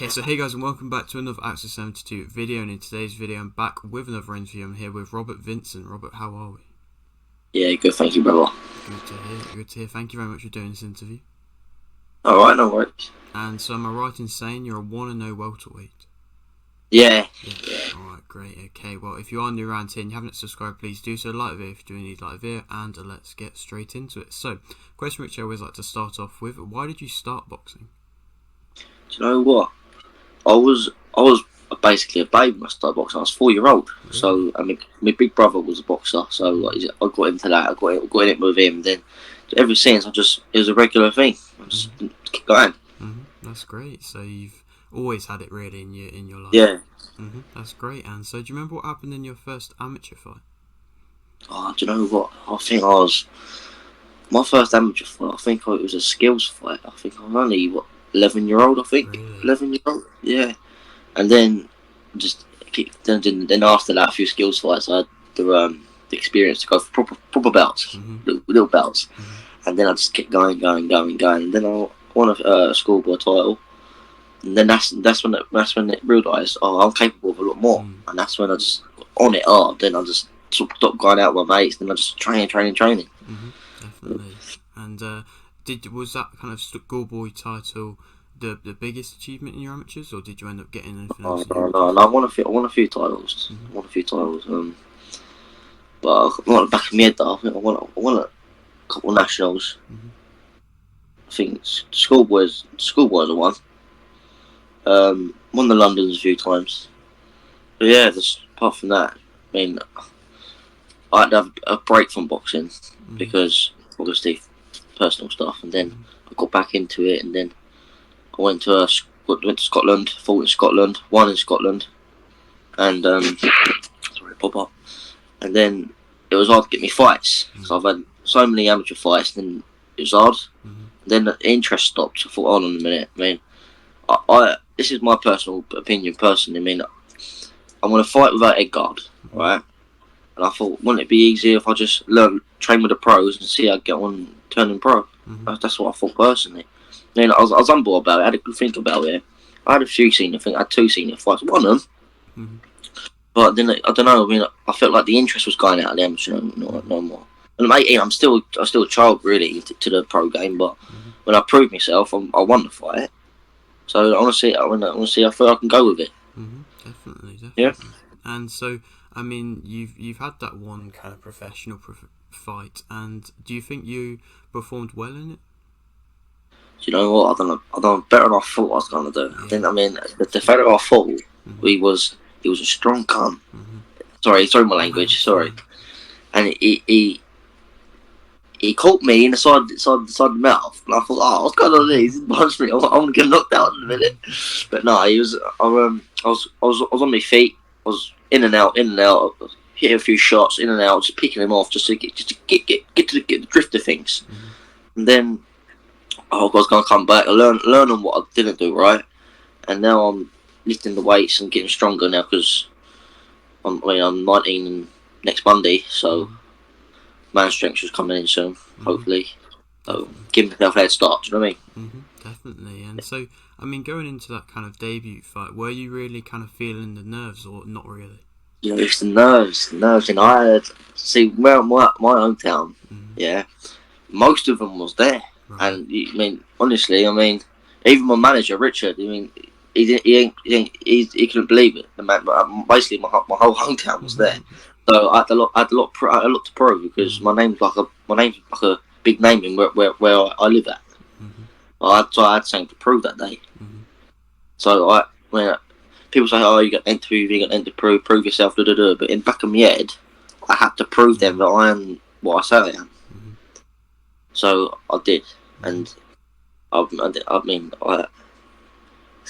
Okay, so hey guys, and welcome back to another Access 72 video, and in today's video I'm back with another interview. I'm here with Robert Vincent. Robert, how are we? Yeah, good, thank you, brother. Good to hear. Thank you very much for doing this interview. Alright, no worries. And so am I right in saying you're a 1-0 welterweight? Yeah. Alright, great. Okay, well, if you are new around here and you haven't subscribed, please do so. Like the video if you do need like the video, and let's get straight into it. So, question which I always like to start off with: why did you start boxing? Do you know what? I was basically a baby when I started boxing. I was 4 years old. Really? So I mean, my big brother was a boxer, so I got into that. I got in it with him. Then ever since, it was a regular thing. I just keep going. That's great. So you've always had it really in your life. Yeah. That's great. And so, do you remember what happened in your first amateur fight? Oh, do you know what? I think my first amateur fight. I think it was a skills fight. I think I was only 11-year-old. I think Really? 11-year-old. Yeah. And then then after that, a few skills fights, I had the experience to go for proper belts, little belts, and then I just kept going, and then I won a schoolboy title, and then that's when it realised, oh, I'm capable of a lot more, and that's when I just got on it hard. Then I just stopped going out with my mates, then I just training. Definitely. And was that kind of schoolboy title the biggest achievement in your amateurs, or did you end up getting anything else? No. I won a few titles. But not back in my head though. I think I won a couple of nationals. I think schoolboys I won. Won the Londons a few times. But yeah, just apart from that, I mean, I had to have a break from boxing because obviously personal stuff, and then I got back into it, and then I went to Scotland, fought in Scotland, won in Scotland, and sorry, pop up. And then it was hard to get me fights. So I've had so many amateur fights, and it was hard. Then the interest stopped. I thought, hold on a minute. I mean, I this is my personal opinion. Personally, I mean, I'm gonna fight without head guard, right? And I thought, wouldn't it be easier if I just train with the pros and see how I get on turning pro? That's what I thought personally. Then I was on board about it. I had a good think about it. I had a few senior things. I had 2 senior fights. Won them. But then I don't know. I mean, I felt like the interest was going out of them. No more. And I'm 18. I'm still a child really to the pro game. But when I proved myself, I won the fight. So I want to see how far I can go with it. Definitely. Yeah. And so, I mean, you've had that one kind of professional fight, and do you think you performed well in it? Do you know what? I done better than I thought I was gonna do. Yeah. I mean, the fact that I thought he was a strong cunt. Sorry my language. Sorry. And he caught me in the side of the mouth, and I thought, oh, what's going on there? He's punched me. I'm gonna get knocked out in a minute. But no, I was on my feet. I was in and out, hitting a few shots, in and out, just picking him off, just to get to the drift of things. And then I was gonna come back and learn on what I didn't do right. And now I'm lifting the weights and getting stronger now because I'm 19 next Monday, so man strength is coming in soon, hopefully. So give myself a head start. Do you know what I mean? Definitely. And so, I mean, going into that kind of debut fight, were you really kind of feeling the nerves, or not really? Yeah, it's the nerves. And I had my hometown. Yeah, most of them was there, and I mean, honestly, even my manager Richard, he couldn't believe it. The man, basically, my whole hometown was there. So I had a lot to prove because my name's like a big name in where I live at. I had something to prove that day. So when people say, "Oh, you got to prove yourself," but in the back of my head, I had to prove them that I am what I say I am. So I did, and it's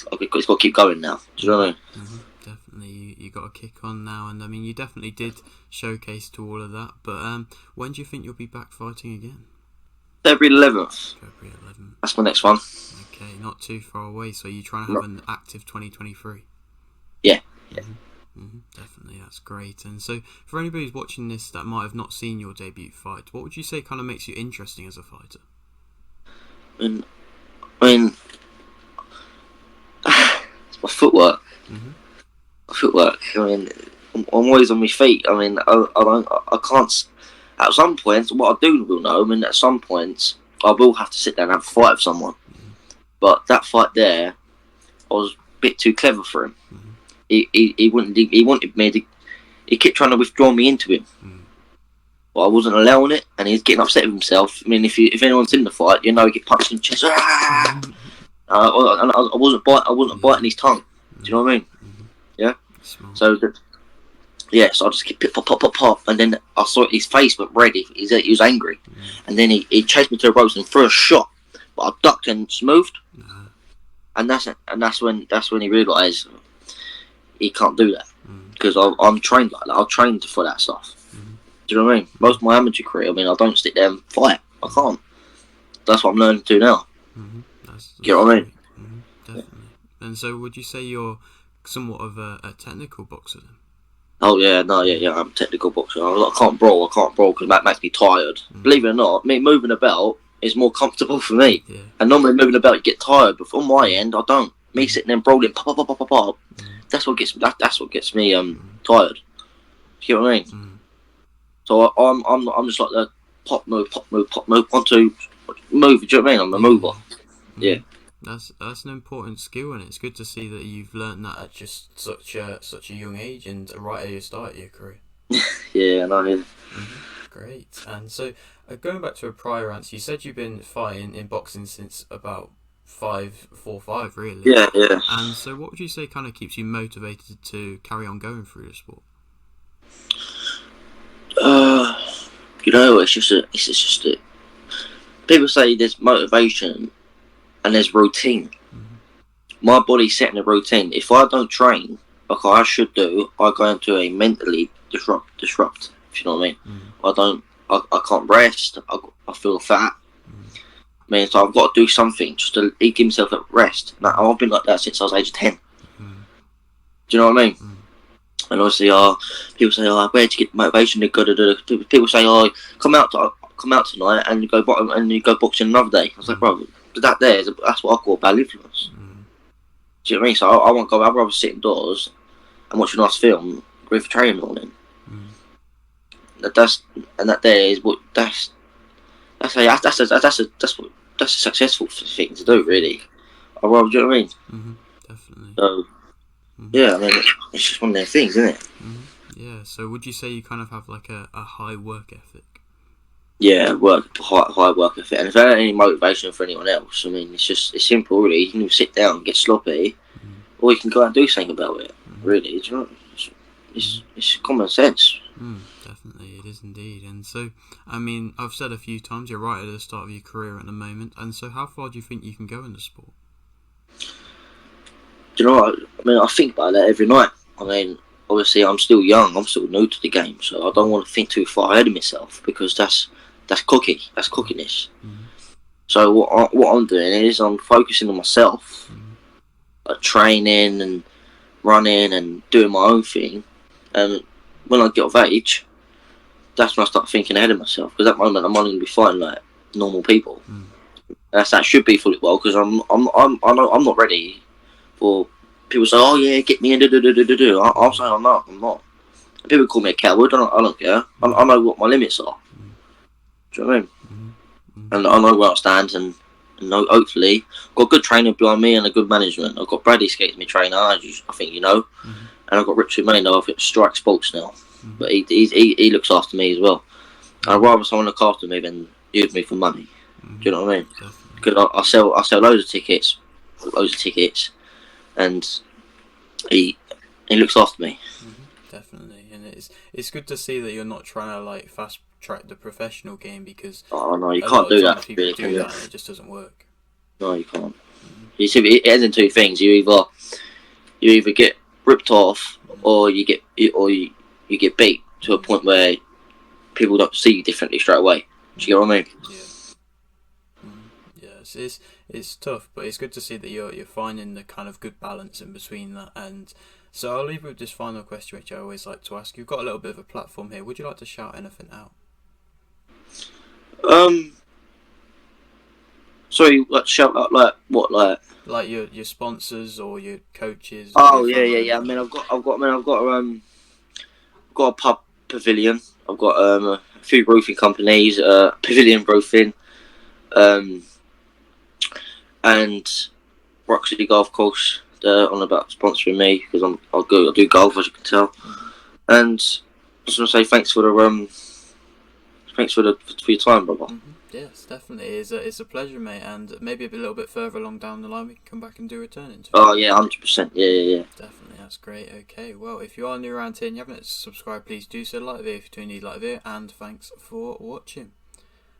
got to keep going now. Do you know what I mean? Definitely, you got a kick on now, and I mean, you definitely did showcase to all of that. But when do you think you'll be back fighting again? February 11th. February 11th. That's my next one. Okay, not too far away. So you're trying to have an active 2023. Yeah. Definitely, that's great. And so, for anybody who's watching this that might have not seen your debut fight, what would you say kind of makes you interesting as a fighter? I mean, my footwork. Mhm. Footwork. I mean, I'm always on my feet. I mean, I can't. At some points, what I do will know. I mean, at some points, I will have to sit down and have a fight with someone. Mhm. But that fight there, I was a bit too clever for him. Mhm. He wanted me to. He kept trying to withdraw me into him, Mhm. but I wasn't allowing it, and he's getting upset with himself. I mean, if anyone's in the fight, you know, he get punched in the chest. Ah! I wasn't biting his tongue. Do you know what I mean? Mhm. Yeah. Smart. So so I just kept pop, pop, pop, pop, and then I saw his face went red. He was angry, and then he chased me to the ropes and threw a shot, but I ducked and smoothed, and that's when he realised he can't do that because I'm trained like that. I'm trained for that stuff. Do you know what I mean? Most of my amateur career, I mean, I don't sit there and fight. I can't. That's what I'm learning to do now. That's you know what I mean? Definitely. And so, would you say you're somewhat of a technical boxer then? Oh yeah, no, yeah. I'm a technical boxer. I can't brawl because that makes me tired. Believe it or not, me moving about is more comfortable for me. Yeah. And normally moving about you get tired, but on my end I don't. Me sitting there and brawling, pop, pop, pop, pop, pop. That's what gets me tired. You know what I mean? So I'm just like the pop move, 1, 2, move. Do you know what I mean? I'm a mover. Yeah. That's an important skill, and it's good to see that you've learnt that at just such a young age and right at your start of your career. Yeah, I know. Great. And so, going back to a prior answer, you said you've been fighting in boxing since about 5, really. Yeah. And so, what would you say kind of keeps you motivated to carry on going through the sport? You know, it's just a. People say there's motivation and there's routine. My body's setting a routine. If I don't train like I should do, I go into a mentally disrupt. If you know what I mean. I can't rest. I feel fat. I mean, so I've got to do something just to give myself a rest. Now, I've been like that since I was age 10. Do you know what I mean? And obviously, people say, where'd you get motivation to go to? People say, come out tonight and you go boxing another day. I was like, bro, that's what I call bad influence. Do you know what I mean? So I won't go. I'd rather sit indoors and watch a nice film, ready for training in the morning. That's a successful thing to do, really. Do you know what I mean? Definitely. So, yeah, I mean, it's just one of their things, isn't it? Yeah. So, would you say you kind of have like a high work ethic? Yeah, high work ethic. And if there ain't any motivation for anyone else, I mean, it's simple, really. You can either sit down and get sloppy, or you can go out and do something about it. Really, do you know? It's common sense. Definitely, it is indeed. And so, I mean, I've said a few times, you're right at the start of your career at the moment. And so, how far do you think you can go in the sport? Do you know what? I mean, I think about that every night. I mean, obviously, I'm still young. I'm still new to the game, so I don't want to think too far ahead of myself because that's cocky. That's cockiness. So what I'm doing is I'm focusing on myself, like training and running and doing my own thing. And when I get of age, that's when I start thinking ahead of myself. Because at the moment I'm only going to be fighting like normal people. That should be fully well because I'm not ready for people say, oh yeah, get me in. I'll say I'm not. People call me a coward. I don't care. I know what my limits are. Do you know what I mean? And I know where I stand, and know, hopefully, I've got good training behind me and a good management. I've got Bradley Skates, my trainer, as I think you know, and I've got Richard Maynard over at Strike Sports now. But he looks after me as well. I'd rather someone look after me than use me for money. Do you know what I mean? Because I sell loads of tickets, and he looks after me. Definitely, and it's good to see that you're not trying to like fast track the professional game because no, you can't do that. People do that, and it just doesn't work. No, you can't. You see, it ends in two things. You either get ripped off, or you get beat to a point where people don't see you differently straight away. Do you get what I mean? Yeah. Yeah, it's tough, but it's good to see that you're finding the kind of good balance in between that. And so I'll leave with this final question, which I always like to ask. You've got a little bit of a platform here. Would you like to shout anything out? Sorry, like shout out like what, like? Like your sponsors or your coaches or Oh your yeah, friends yeah, or yeah. I anything? mean, I've got a pub pavilion. I've got a few roofing companies, Pavilion Roofing, um, and Roxy Golf Course. They're on about sponsoring me because I do golf, as you can tell. Mm-hmm. And I just want to say thanks for your time, brother. Mm-hmm. Yes, definitely. It's a pleasure, mate. And maybe a little bit further along down the line, we can come back and do return interview. Oh yeah, 100%. Yeah, yeah, yeah. Definitely, that's great. Okay, well, if you are new around here and you haven't subscribed, please do so. Like the video if you do need like the video, and thanks for watching.